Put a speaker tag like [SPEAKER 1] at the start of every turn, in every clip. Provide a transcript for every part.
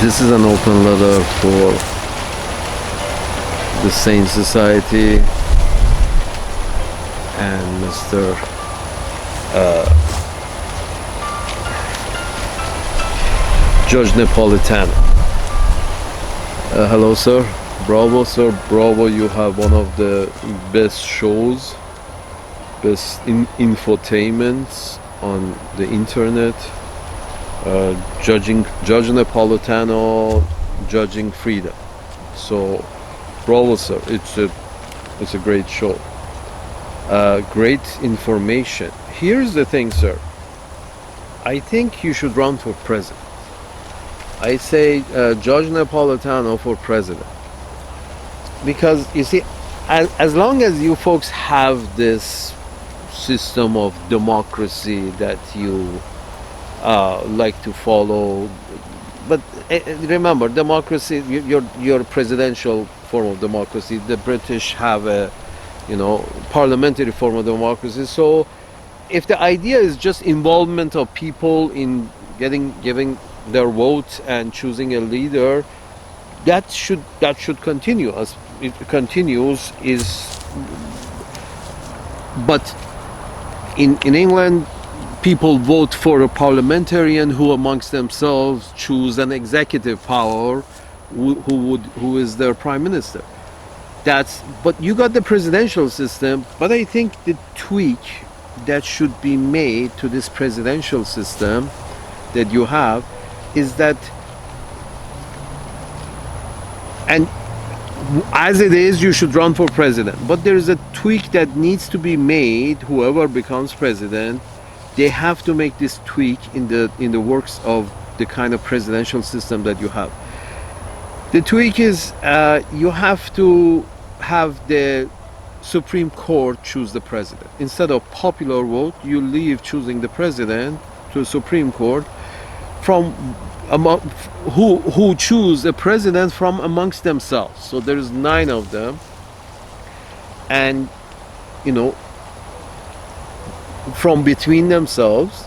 [SPEAKER 1] This is an open letter for the Sane Society and Mr. Judge Napolitano. Hello, sir. Bravo, sir. Bravo. You have one of the best shows, best infotainments on the internet. Judge Napolitano, judging freedom. So, bravo, sir. It's a great show. Great information. Here's the thing, sir. I think you should run for president. I say Judge Napolitano for president. Because, you see, as long as you folks have this system of democracy that you like to follow, but remember, democracy, your presidential form of democracy. The British have a, parliamentary form of democracy. So, if the idea is just involvement of people in giving their vote and choosing a leader, that should continue as it continues. But in England, people vote for a parliamentarian who amongst themselves choose an executive power who is their prime minister. But you got the presidential system. But I think the tweak that should be made to this presidential system that you have is that, and as it is, you should run for president. But there is a tweak that needs to be made. Whoever becomes president, they have to make this tweak in the works of the kind of presidential system that you have. The tweak is you have to have the Supreme Court choose the president. Instead of popular vote, you leave choosing the president to the Supreme Court from who choose a president from amongst themselves. So there's 9 of them, and from between themselves,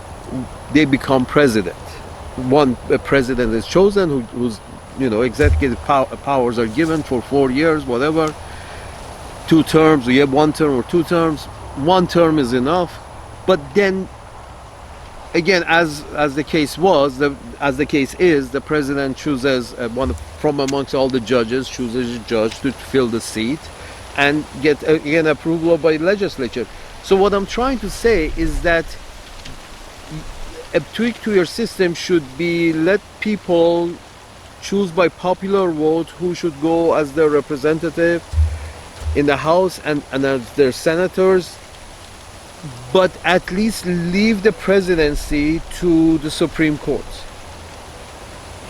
[SPEAKER 1] they become president. A president is chosen who's executive powers are given for 4 years, whatever. 2 terms, you have 1 term or 2 terms. 1 term is enough. But then again, as the case is, the president chooses one from amongst all the judges, chooses a judge to fill the seat and get again approval by legislature. So what I'm trying to say is that a tweak to your system should be let people choose by popular vote who should go as their representative in the House and as their senators, but at least leave the presidency to the Supreme Court.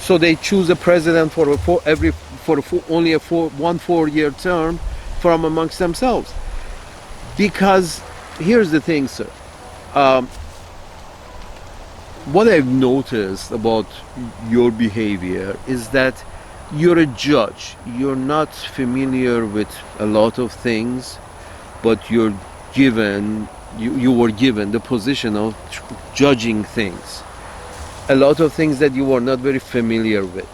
[SPEAKER 1] So they choose a president for only a 4-year term from amongst themselves. Because here's the thing, sir. What I've noticed about your behavior is that you're a judge. You're not familiar with a lot of things, but you were given the position of judging things. A lot of things that you were not very familiar with.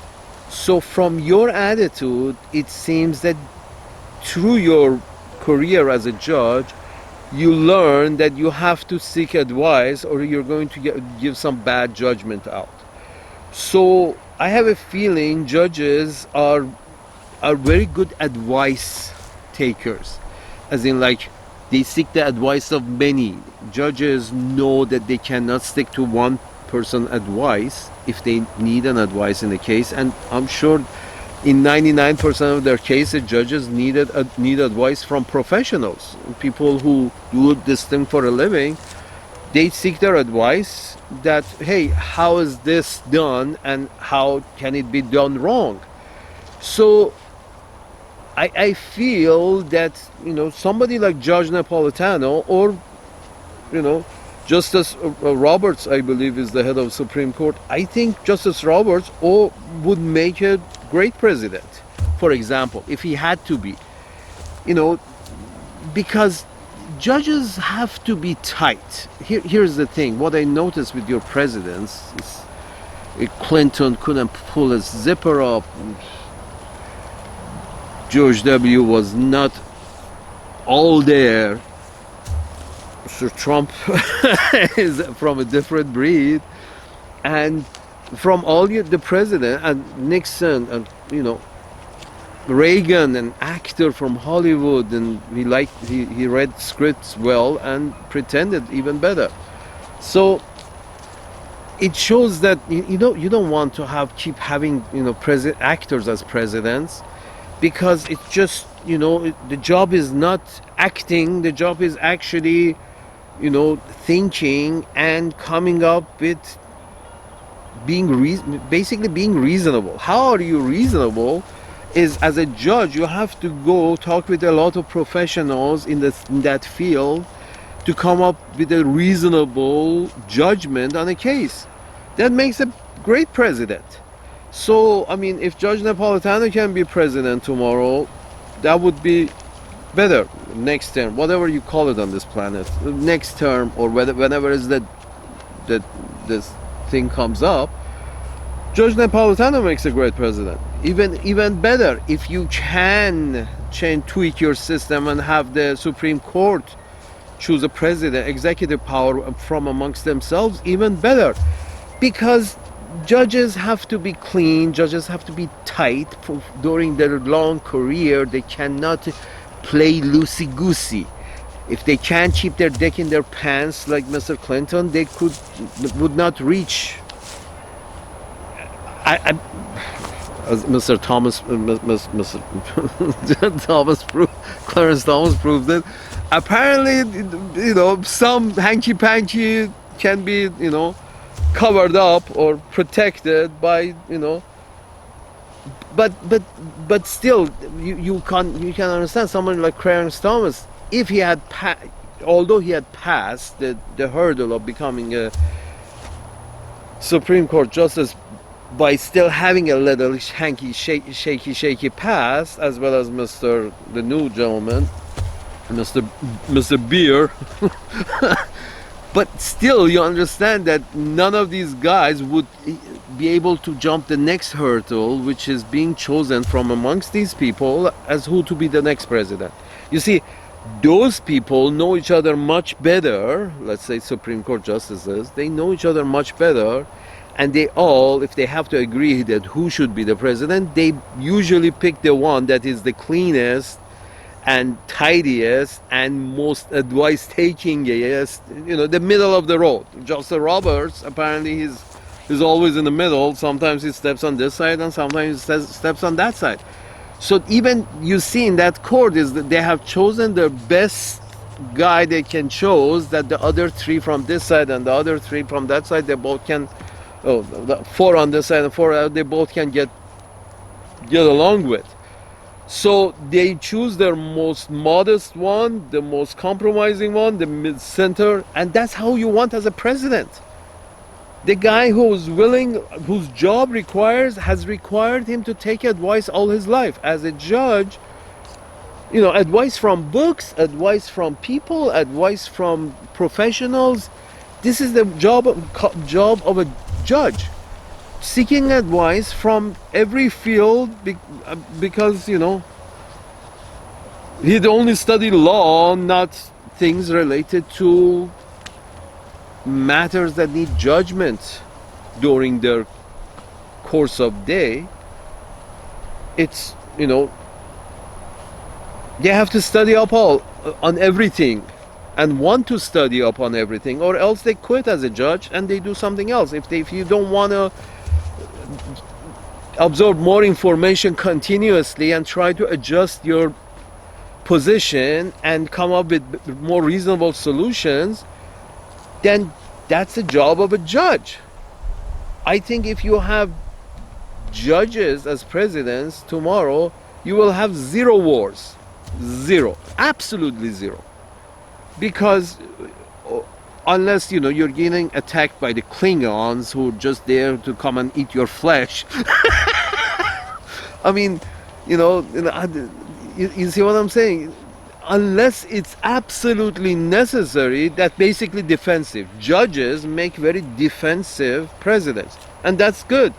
[SPEAKER 1] So from your attitude, it seems that through your career as a judge, you learn that you have to seek advice or you're going to give some bad judgment out. So I have a feeling judges are very good advice takers, as in they seek the advice of many. Judges know that they cannot stick to one person advice if they need an advice in the case, and I'm sure in 99% of their cases, judges need advice from professionals, people who do this thing for a living. They seek their advice that, hey, how is this done and how can it be done wrong? So I feel that, somebody like Judge Napolitano or, Justice Roberts, I believe, is the head of the Supreme Court. I think Justice Roberts would make a great president, for example, if he had to be. Because judges have to be tight. Here's the thing. What I noticed with your presidents Clinton couldn't pull his zipper up. George W. was not all there. Sir Trump is from a different breed, and from all the president and Nixon and Reagan, an actor from Hollywood, and he read scripts well and pretended even better. So it shows that you don't want to keep having actors as presidents, because it's just the job is not acting. The job is actually thinking and coming up with basically being reasonable. How are you reasonable? Is as a judge you have to go talk with a lot of professionals in that field to come up with a reasonable judgment on a case. That makes a great president. So I mean, if Judge Napolitano can be president tomorrow, that would be better. Next term, whatever you call it on this planet, next term, or whenever is that this thing comes up, Judge Napolitano makes a great president. Even better, if you can tweak your system and have the Supreme Court choose a president, executive power from amongst themselves, even better. Because judges have to be clean, judges have to be tight during their long career. They cannot play loosey-goosey. If they can't keep their dick in their pants like Mr. Clinton, they would not reach. As Mr. Thomas, Mr. Clarence Thomas proved it. Apparently, some hanky-panky can be, covered up or protected by, but still, you can understand someone like Clarence Thomas, if he had although he had passed the hurdle of becoming a Supreme Court justice by still having a little shaky past, as well as the new gentleman, Mr. Beer. But still, you understand that none of these guys would be able to jump the next hurdle, which is being chosen from amongst these people as who to be the next president. You see, those people know each other much better. Let's say Supreme Court justices, they know each other much better. And they all, if they have to agree that who should be the president, they usually pick the one that is the cleanest and tidiest and most advice-takingest, the middle of the road. Justice Roberts, apparently he's always in the middle. Sometimes he steps on this side and sometimes he steps on that side. So even you see in that court is that they have chosen the best guy they can choose, that the other three from this side and the other three from that side, they both can, the four on this side and four, they both can get along with. So they choose their most modest one, the most compromising one, the mid-center, and that's how you want as a president. The guy who's willing, whose job has required him to take advice all his life. As a judge, advice from books, advice from people, advice from professionals. This is the job of a judge. Seeking advice from every field, because he'd only studied law, not things related to matters that need judgment during their course of day. It's they have to study up on everything and want to study up on everything, or else they quit as a judge and they do something else. If you don't want to absorb more information continuously and try to adjust your position and come up with more reasonable solutions, then that's the job of a judge. I think if you have judges as presidents tomorrow, you will have zero wars. Zero. Absolutely zero. Because unless you're getting attacked by the Klingons who are just there to come and eat your flesh. I mean, you see what I'm saying? Unless it's absolutely necessary, that's basically defensive. Judges make very defensive presidents. And that's good,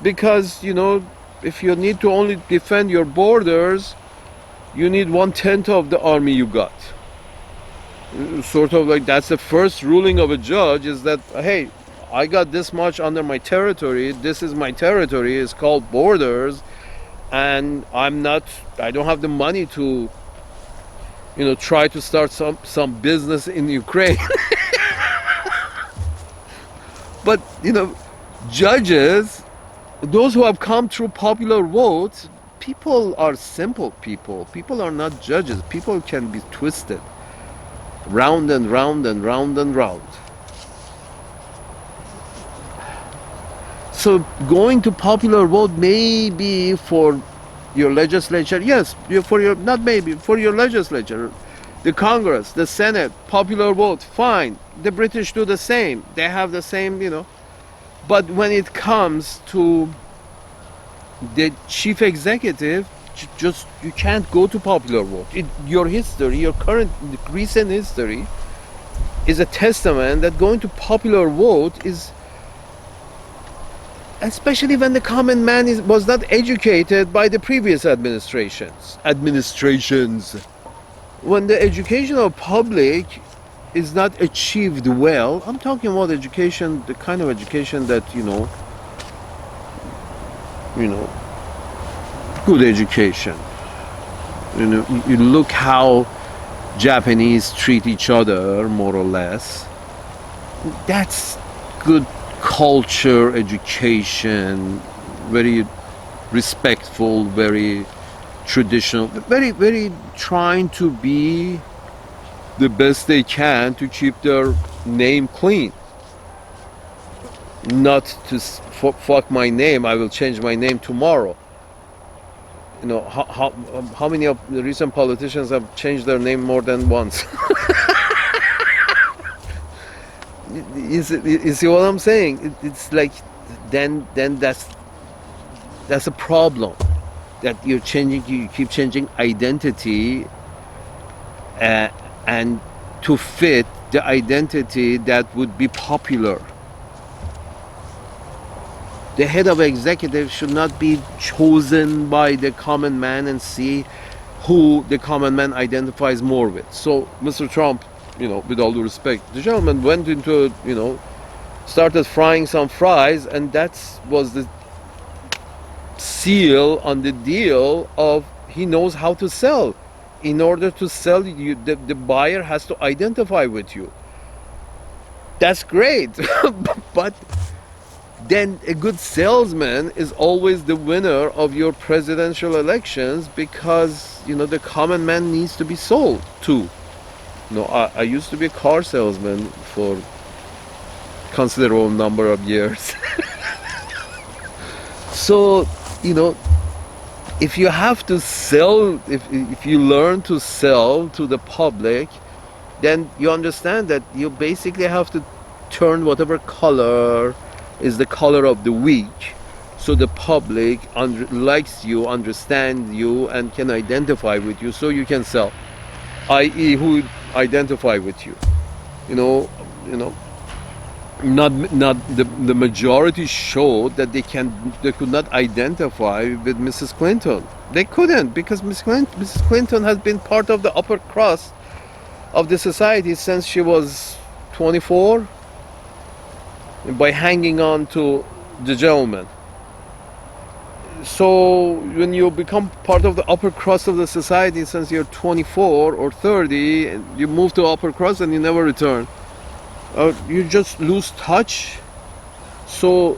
[SPEAKER 1] because if you need to only defend your borders, you need 1/10 of the army you got. Sort of like, that's the first ruling of a judge, is that, hey, I got this much under my territory, this is my territory, it's called borders, and I don't have the money to try to start some business in Ukraine. But judges, those who have come through popular votes, people are simple people. People are not judges. People can be twisted round and round and round and round. So going to popular vote, maybe for your legislature, yes, for your, not maybe, for your legislature, the Congress, the Senate, popular vote, fine. The British do the same. They have the same, But when it comes to the chief executive, you can't go to popular vote. Your history, your recent history, is a testament that going to popular vote is, especially when the common man was not educated by the previous administrations. When the education of public is not achieved well, I'm talking about education, the kind of education that, good education. You look how Japanese treat each other, more or less. That's good culture, education, very respectful, very traditional, very, very trying to be the best they can to keep their name clean. Not to fuck my name, I will change my name tomorrow. How many of the recent politicians have changed their name more than once? You see what I'm saying? It's like, then that's a problem. That you keep changing identity, and to fit the identity that would be popular. The head of executive should not be chosen by the common man and see who the common man identifies more with. So Mr. Trump, with all due respect, the gentleman went into, started frying some fries, and that was the seal on the deal of he knows how to sell. In order to sell, the buyer has to identify with you. That's great. But then a good salesman is always the winner of your presidential elections, because the common man needs to be sold to. I used to be a car salesman for considerable number of years. So if you have to sell, if you learn to sell to the public, then you understand that you basically have to turn whatever color is the color of the week, so the public likes you, understands you, and can identify with you, so you can sell. I.e., who identify with you. Not the majority showed that they could not identify with Mrs. Clinton. They couldn't, because Mrs. Clinton has been part of the upper crust of the society since she was 24, by hanging on to the gentleman. So when you become part of the upper crust of the society since you're 24 or 30, you move to upper crust and you never return. You just lose touch. So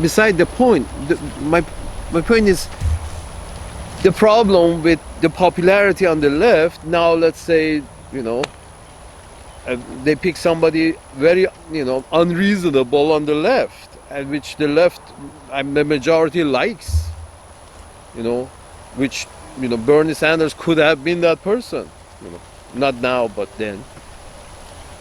[SPEAKER 1] beside the point, my point is, the problem with the popularity on the left, now let's say, they pick somebody very, unreasonable on the left, and which the left, the majority likes, which, Bernie Sanders could have been that person, not now, but then.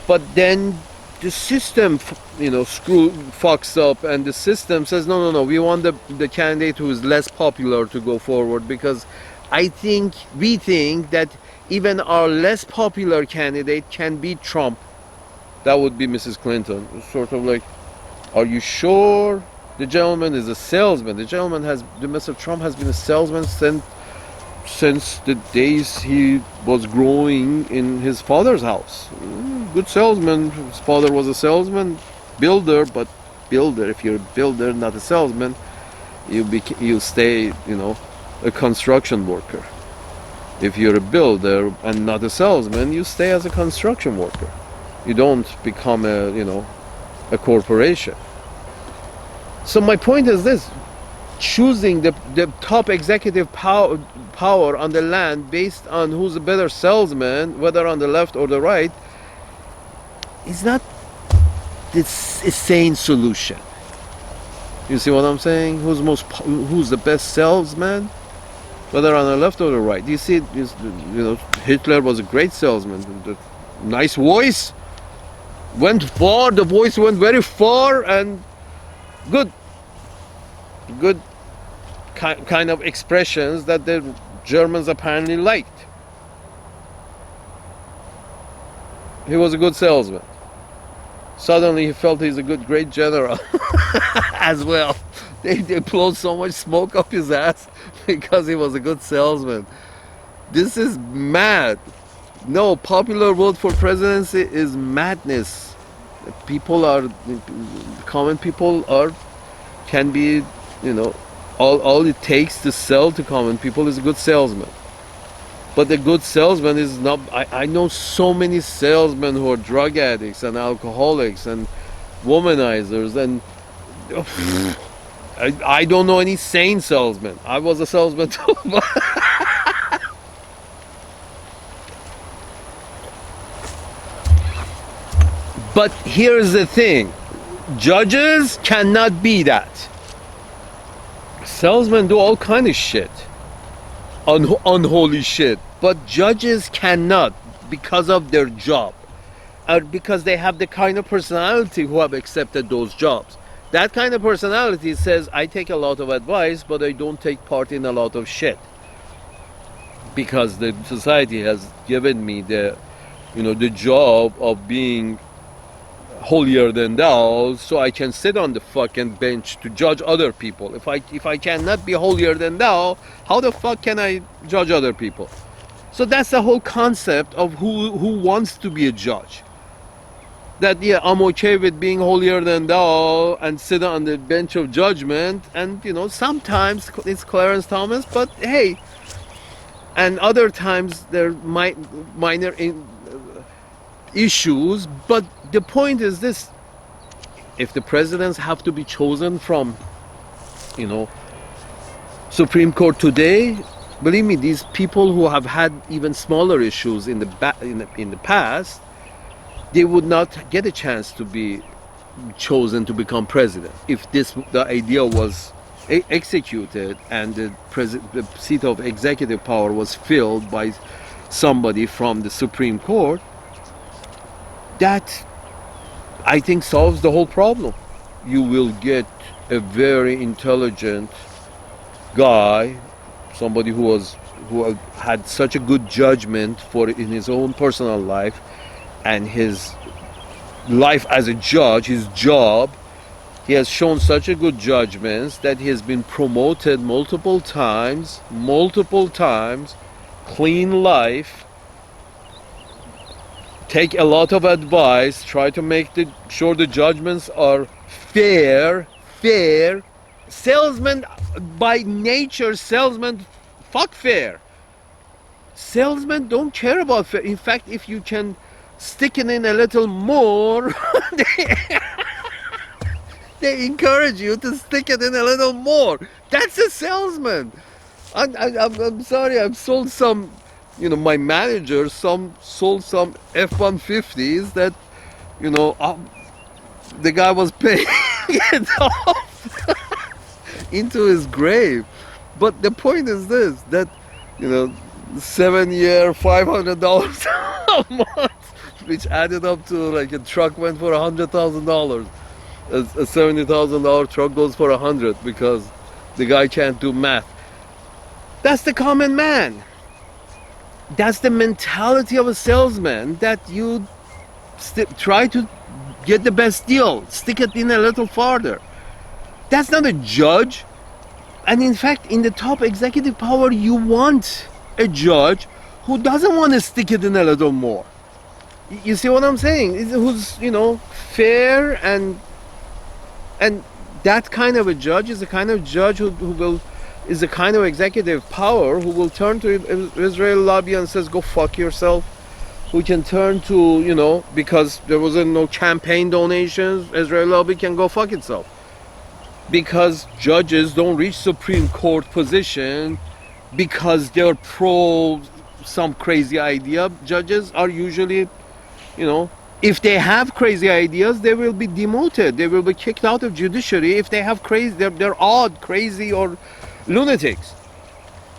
[SPEAKER 1] But then the system, fucks up, and the system says, no, we want the candidate who is less popular to go forward, because we think that even our less popular candidate can beat Trump. That would be Mrs. Clinton. Sort of like, are you sure the gentleman is a salesman? The Mr. Trump has been a salesman since the days he was growing in his father's house. Good salesman. His father was a salesman, builder, but builder. If you're a builder, not a salesman, you stay, a construction worker. If you're a builder and not a salesman, you stay as a construction worker. You don't become a corporation. So my point is this: choosing the top executive power on the land based on who's a better salesman, whether on the left or the right, is not this sane solution. You see what I'm saying? Who's the best salesman, whether on the left or the right? You see, Hitler was a great salesman. The nice voice went far. The voice went very far, and good kind of expressions that the Germans apparently liked. He was a good salesman. Suddenly he felt he's a great general as well. They blew so much smoke up his ass because he was a good salesman. This is mad. No, popular vote for presidency is madness. Common people can be, all it takes to sell to common people is a good salesman. But the good salesman is not. I know so many salesmen who are drug addicts and alcoholics and womanizers, and I don't know any sane salesman. I was a salesman too. But here's the thing: judges cannot be that. Salesmen do all kind of shit, unholy shit. But judges cannot, because of their job, or because they have the kind of personality who have accepted those jobs. That kind of personality says, I take a lot of advice, but I don't take part in a lot of shit, because the society has given me the job of being holier than thou, so I can sit on the fucking bench to judge other people. If I cannot be holier than thou, how the fuck can I judge other people? So that's the whole concept of who wants to be a judge. That, yeah, I'm okay with being holier than thou and sit on the bench of judgment, and sometimes it's Clarence Thomas, but hey, and other times there might minor issues. But the point is this: if the presidents have to be chosen from Supreme Court today, believe me, these people who have had even smaller issues in the past, they would not get a chance to be chosen to become president if the idea was executed and the seat of executive power was filled by somebody from the Supreme Court. That, I think, solves the whole problem. You will get a very intelligent guy, somebody who had such a good judgment in his own personal life and his life as a judge, his job. He has shown such a good judgment that he has been promoted multiple times, clean life, take a lot of advice, try to make sure the judgments are fair. Salesmen by nature, fuck fair. Salesmen don't care about fair. In fact, if you can stick it in a little more, they encourage you to stick it in a little more. That's a salesman. I'm sorry, I've sold some, my manager sold some F-150s that, the guy was paying it off into his grave. But the point is this, that 7-year, $500 a month, which added up to, like, a truck went for $100,000. A $70,000 truck goes for 100 because the guy can't do math. That's the common man. That's the mentality of a salesman, that you try to get the best deal, stick it in a little farther. That's not a judge. And in fact, in the top executive power, you want a judge who doesn't want to stick it in a little more. You see what I'm saying? Who's, fair, and that kind of a judge is the kind of judge is the kind of executive power who will turn to Israel lobby and says, go fuck yourself. Who can turn to, because there wasn't no campaign donations, Israel lobby can go fuck itself. Because judges don't reach Supreme Court position because they're pro some crazy idea. Judges are usually, if they have crazy ideas, they will be demoted. They will be kicked out of judiciary if they have they're odd, crazy, or lunatics.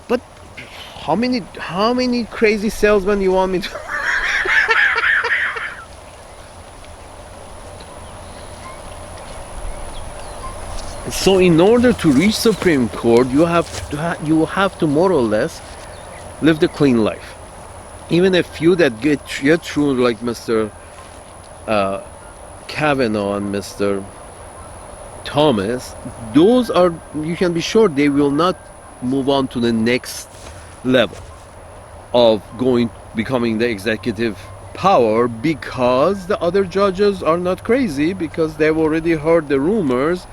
[SPEAKER 1] But how many crazy salesmen you want me to? So in order to reach Supreme Court, you have to more or less live the clean life. Even a few that get through, like Mr. Kavanaugh and Mr. Thomas, those are, you can be sure they will not move on to the next level of becoming the executive power, because the other judges are not crazy, because they've already heard the rumors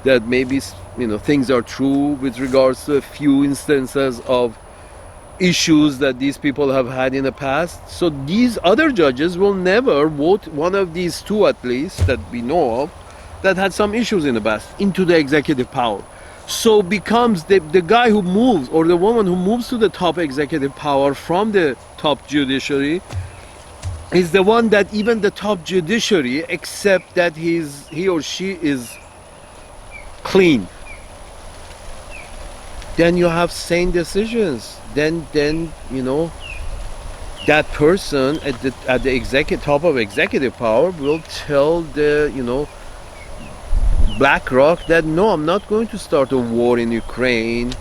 [SPEAKER 1] that maybe things are true with regards to a few instances of issues that these people have had in the past. So these other judges will never vote one of these two, at least that we know of, that had some issues in the past, into the executive power. So becomes the guy who moves, or the woman who moves to the top executive power from the top judiciary, is the one that even the top judiciary accept that he or she is clean. Then you have sane decisions. Then that person at the top of executive power will tell the BlackRock that no, I'm not going to start a war in Ukraine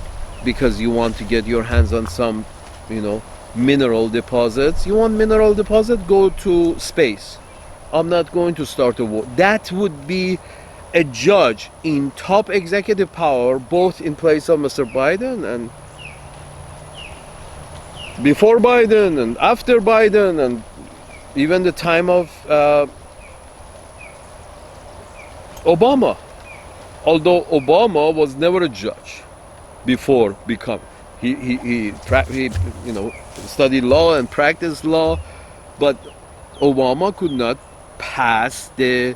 [SPEAKER 1] because you want to get your hands on some mineral deposits. You want mineral deposit? Go to space. I'm not going to start a war. That would be a judge in top executive power, both in place of Mr. Biden and before Biden and after Biden, and even the time of Obama. Although Obama was never a judge before becoming. He studied law and practiced law, but Obama could not pass the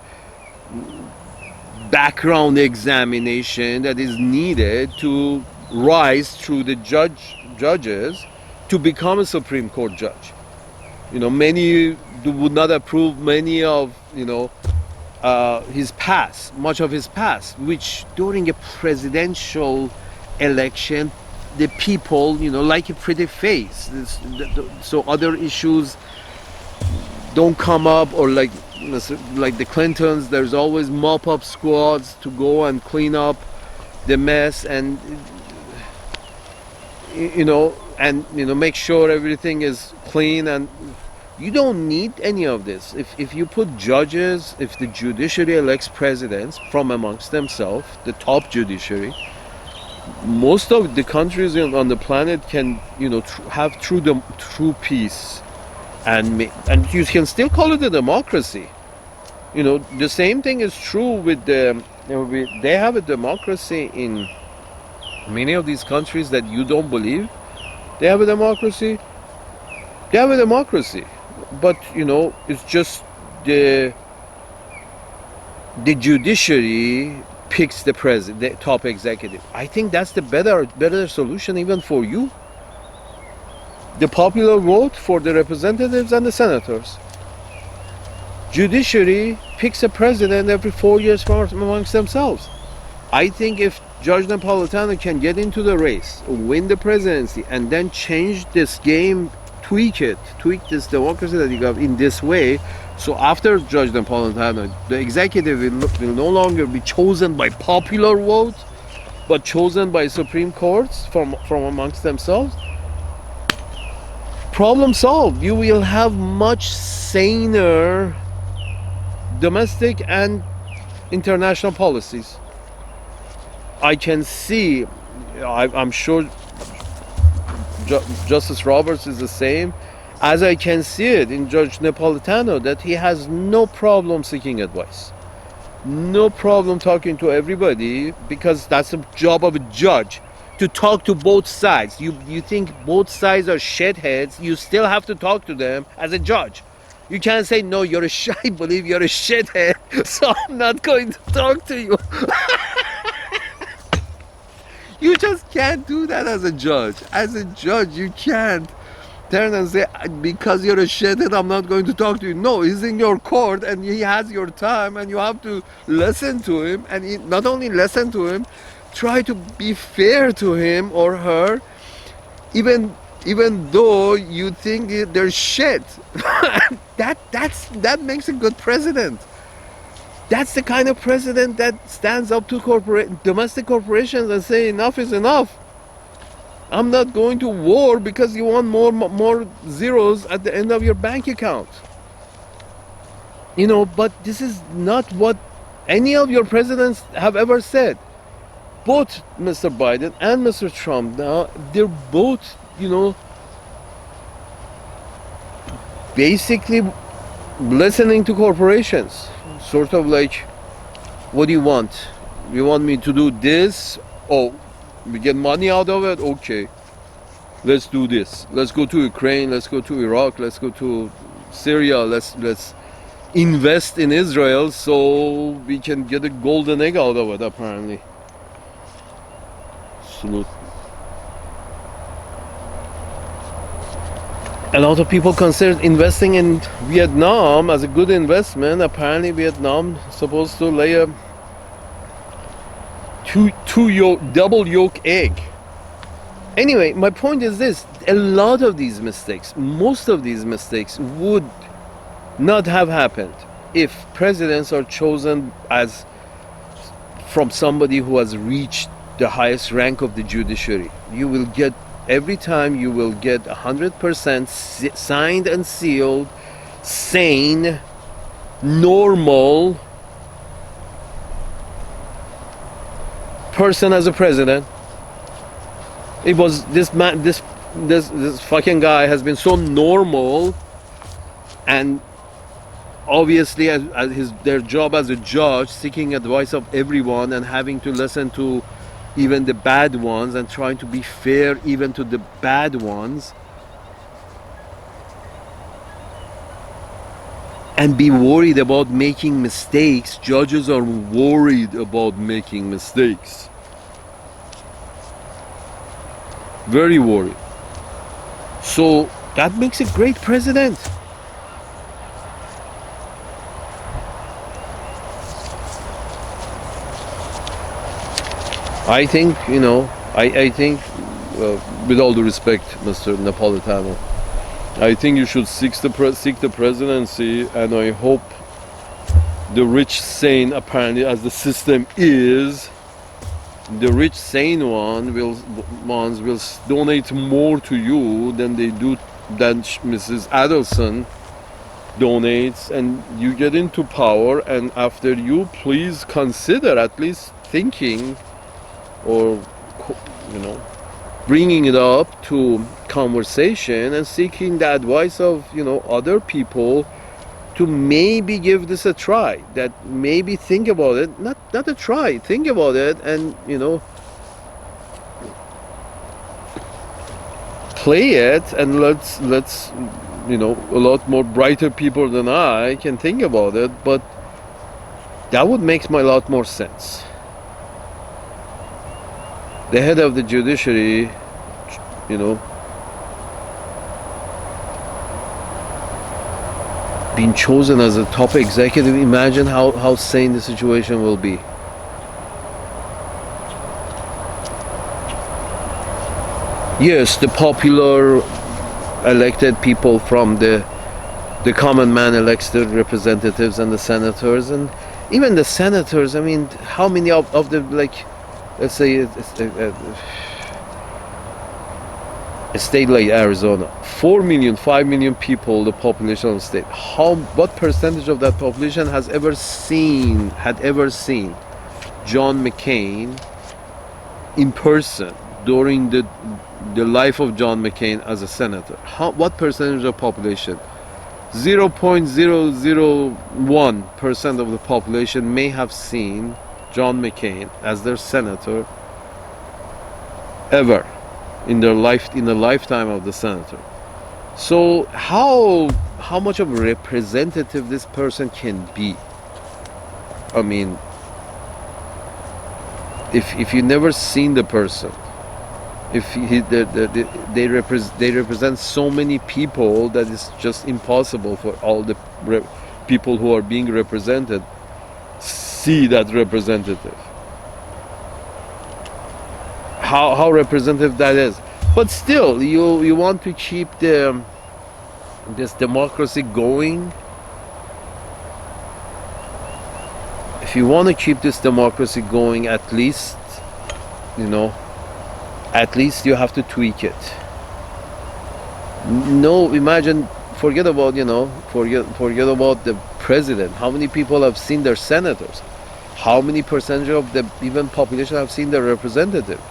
[SPEAKER 1] background examination that is needed to rise through the judges to become a Supreme Court judge. Many would not approve many of his past, much of his past, which during a presidential election, the people like a pretty face. So other issues don't come up, or like the Clintons, there's always mop-up squads to go and clean up the mess, and make sure everything is clean. And you don't need any of this. If you put judges, if the judiciary elects presidents from amongst themselves, the top judiciary, most of the countries on the planet can have true peace, and you can still call it a democracy. The same thing is true with they have a democracy in many of these countries that you don't believe they have a democracy. They have a democracy, but it's just the judiciary picks the president, the top executive. I think that's the better solution even for you. The popular vote for the representatives and the senators. Judiciary picks a president every 4 years from amongst themselves. I think if Judge Napolitano can get into the race, win the presidency, and then change this game, tweak this democracy that you got in this way, so after Judge Napolitano, the executive will no longer be chosen by popular vote, but chosen by Supreme Courts from amongst themselves. Problem solved. You will have much saner domestic and international policies. I can see, I'm sure Justice Roberts is the same, as I can see it in Judge Napolitano, that he has no problem seeking advice. No problem talking to everybody, because that's the job of a judge, to talk to both sides. You think both sides are shitheads, you still have to talk to them as a judge. You can't say, no, you're a I believe you're a shithead, so I'm not going to talk to you. You just can't do that as a judge. As a judge, you can't turn and say, because you're a shithead, I'm not going to talk to you. No, he's in your court and he has your time, and you have to listen to him. And not only listen to him, try to be fair to him or her, even though you think they're shit. That makes a good president. That's the kind of president that stands up to domestic corporations and say, enough is enough. I'm not going to war because you want more zeros at the end of your bank account. But this is not what any of your presidents have ever said. Both Mr. Biden and Mr. Trump now, they're both, basically listening to corporations. Sort of like, what do you want? You want me to do this? Oh, we get money out of it? Okay, let's do this. Let's go to Ukraine, let's go to Iraq, let's go to Syria, let's invest in Israel so we can get a golden egg out of it, apparently. Salute. A lot of people consider investing in Vietnam as a good investment. Apparently Vietnam is supposed to lay a double yolk egg. Anyway, my point is this: a lot of these mistakes, most of these mistakes would not have happened if presidents are chosen as from somebody who has reached the highest rank of the judiciary. Every time you will get 100% signed and sealed, sane, normal person as a president. It was this man, this fucking guy has been so normal, and obviously as their job as a judge, seeking advice of everyone and having to listen to even the bad ones and trying to be fair even to the bad ones, and be worried about making mistakes. Judges are worried about making mistakes, very worried. So that makes a great president. I think, I think, with all due respect, Mr. Napolitano, I think you should seek the presidency, and I hope the rich, sane, apparently, as the system is, the rich, sane ones will donate more to you than Mrs. Adelson donates, and you get into power, and after you, please consider at least thinking, or bringing it up to conversation and seeking the advice of other people to maybe give this a try. That maybe think about it, not a try, think about it, and play it, and let's a lot more brighter people than I can think about it, but that would make my lot more sense. The head of the judiciary, being chosen as a top executive, imagine how sane the situation will be. Yes, the popular elected people from the common man elects the representatives and the senators, and even the senators, I mean, how many of the, let's say, a state like Arizona, 4 million, 5 million people, the population of the state. What percentage of that population had ever seen John McCain in person during the life of John McCain as a senator? What percentage of population? 0.001% of the population may have seen John McCain as their senator ever in the lifetime of the senator. So how much of a representative this person can be? I mean, if you never seen the person, if they represent so many people that it's just impossible for all the people who are being represented see that representative. How representative that is. But still, you want to keep this democracy going. If you want to keep this democracy going, at least you have to tweak it. No, imagine, forget about the president. How many people have seen their senators? How many percentage of the even population have seen their representative?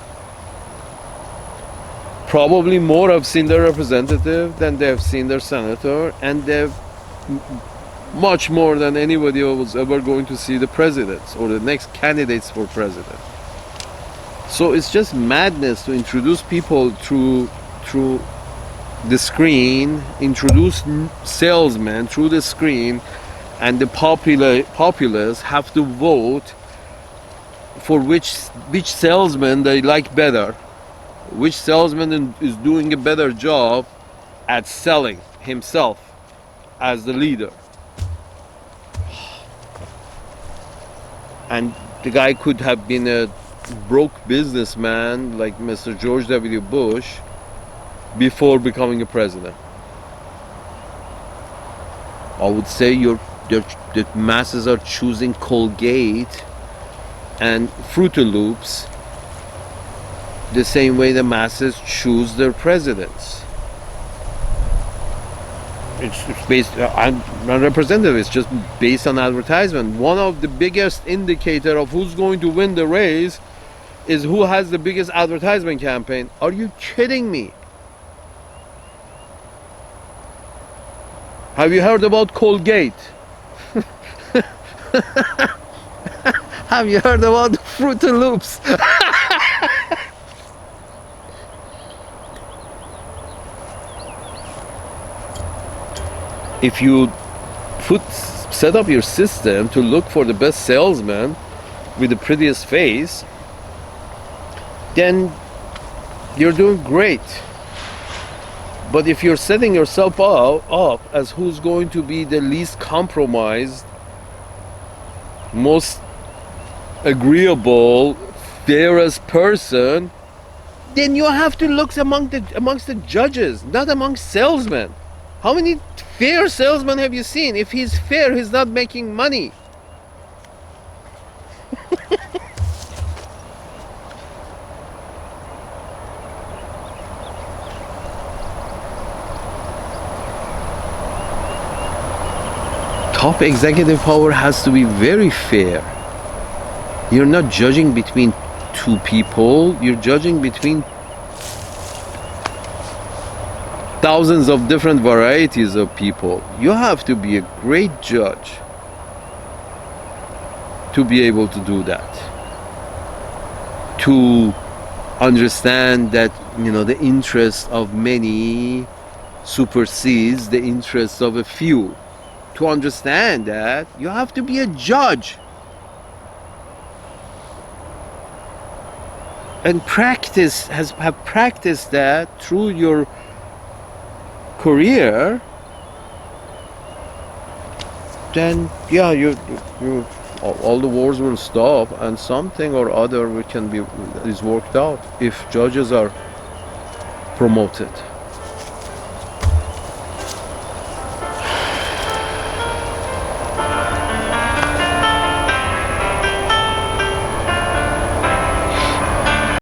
[SPEAKER 1] Probably more have seen their representative than they have seen their senator, and they've much more than anybody who was ever going to see the presidents or the next candidates for president. So it's just madness to introduce people through the screen, introduce salesmen through the screen, and the populace have to vote for which salesman they like better, which salesman is doing a better job at selling himself as the leader. And the guy could have been a broke businessman like Mr. George W. Bush before becoming a president. I would say the masses are choosing Colgate and Fruity Loops the same way the masses choose their presidents. It's based on representative. It's just based on advertisement. One of the biggest indicator of who's going to win the race is who has the biggest advertisement campaign. Are you kidding me? Have you heard about Colgate? Have you heard about Fruity Loops? If you set up your system to look for the best salesman with the prettiest face, then you're doing great. But if you're setting yourself up as who's going to be the least compromised, most agreeable, fairest person, then you have to look amongst the judges, not amongst salesmen. How many fair salesmen have you seen? If he's fair, he's not making money. Top executive power has to be very fair. You're not judging between two people, you're judging between thousands of different varieties of people. You have to be a great judge to be able to do that. To understand that, the interest of many supersedes the interest of a few. To understand that, you have to be a judge. And have practiced that through your career, then you all the wars will stop, and something or other is worked out if judges are promoted.